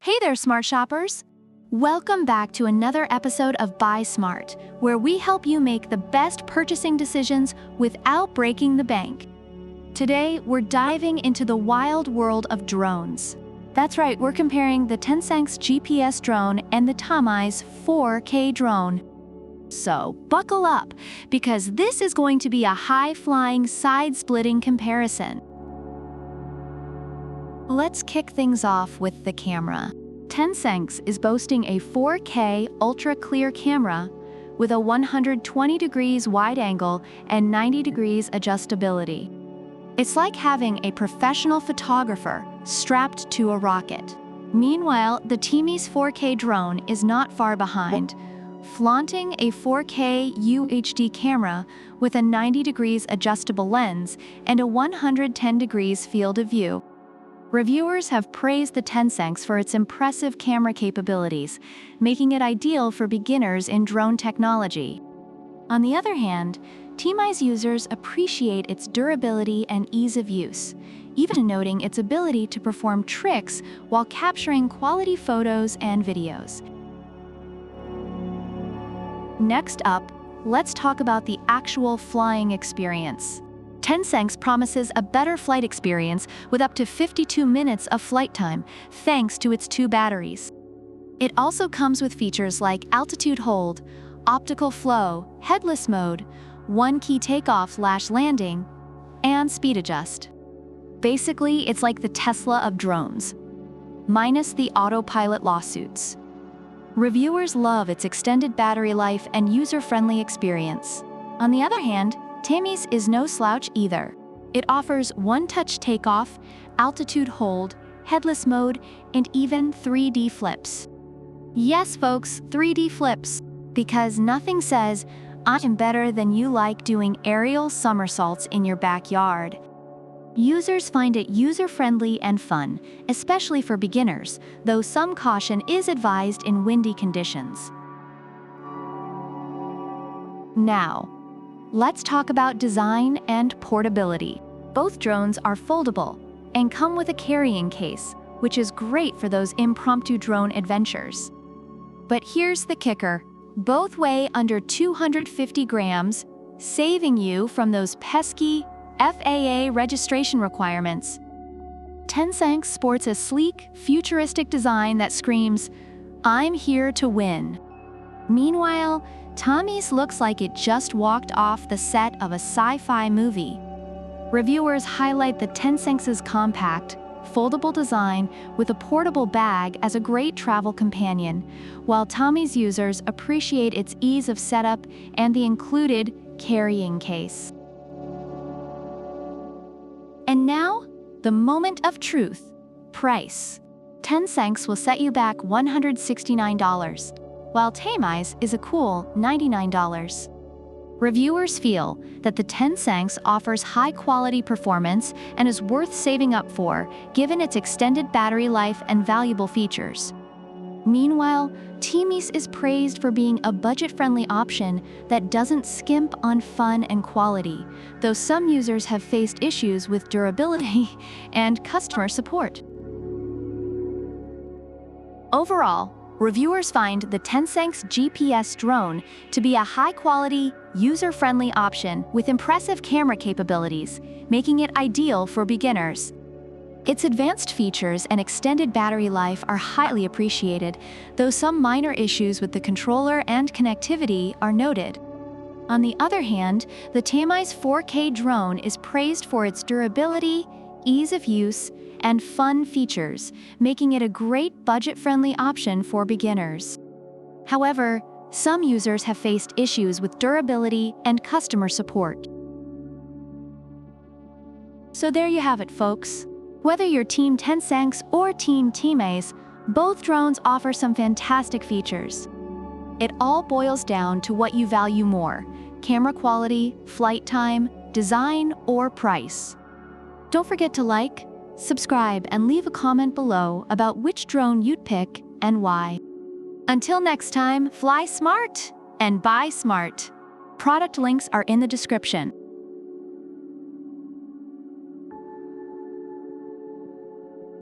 Hey there, smart shoppers! Welcome back to another episode of Buy Smart, where we help you make the best purchasing decisions without breaking the bank. Today, we're diving into the wild world of drones. That's right, we're comparing the TENSSENX GPS drone and the TENSSENX 4K drone. So, buckle up, because this is going to be a high-flying, side-splitting comparison. Let's kick things off with the camera. TENSSENX is boasting a 4K ultra-clear camera with a 120 degrees wide angle and 90 degrees adjustability. It's like having a professional photographer strapped to a rocket. Meanwhile, the TENSSENX 4K drone is not far behind, flaunting a 4K UHD camera with a 90 degrees adjustable lens and a 110 degrees field of view. Reviewers have praised the TENSSENX for its impressive camera capabilities, making it ideal for beginners in drone technology. On the other hand, TENSSENX users appreciate its durability and ease of use, even noting its ability to perform tricks while capturing quality photos and videos. Next up, let's talk about the actual flying experience. TENSSENX promises a better flight experience with up to 52 minutes of flight time, thanks to its 2 batteries. It also comes with features like altitude hold, optical flow, headless mode, one-key takeoff/landing, and speed adjust. Basically, it's like the Tesla of drones, minus the autopilot lawsuits. Reviewers love its extended battery life and user-friendly experience. On the other hand, TENSSENX is no slouch either. It offers one-touch takeoff, altitude hold, headless mode, and even 3D flips. Yes, folks, 3D flips. Because nothing says, I'm better than you like doing aerial somersaults in your backyard. Users find it user-friendly and fun, especially for beginners, though some caution is advised in windy conditions. Now, let's talk about design and portability. Both drones are foldable and come with a carrying case, which is great for those impromptu drone adventures. But here's the kicker. Both weigh under 250 grams, saving you from those pesky FAA registration requirements. TENSSENX sports a sleek, futuristic design that screams, "I'm here to win." Meanwhile, TENSSENX looks like it just walked off the set of a sci-fi movie. Reviewers highlight the TENSSENX's compact, foldable design with a portable bag as a great travel companion, while TENSSENX users appreciate its ease of setup and the included carrying case. And now, the moment of truth. Price. TENSSENX will set you back $169. While TENSSENX is a cool $99. Reviewers feel that the TENSSENX offers high-quality performance and is worth saving up for, given its extended battery life and valuable features. Meanwhile, TENSSENX is praised for being a budget-friendly option that doesn't skimp on fun and quality, though some users have faced issues with durability and customer support. Overall, reviewers find the TENSSENX GPS drone to be a high-quality, user-friendly option with impressive camera capabilities, making it ideal for beginners. Its advanced features and extended battery life are highly appreciated, though some minor issues with the controller and connectivity are noted. On the other hand, the TENSSENX 4K drone is praised for its durability, ease of use, and fun features, making it a great budget-friendly option for beginners. However, some users have faced issues with durability and customer support. So there you have it, folks. Whether you're Team TENSSENX or Team TENSSENX, both drones offer some fantastic features. It all boils down to what you value more: camera quality, flight time, design, or price. Don't forget to like, subscribe, and leave a comment below about which drone you'd pick and why. Until next time, fly smart and buy smart. Product links are in the description.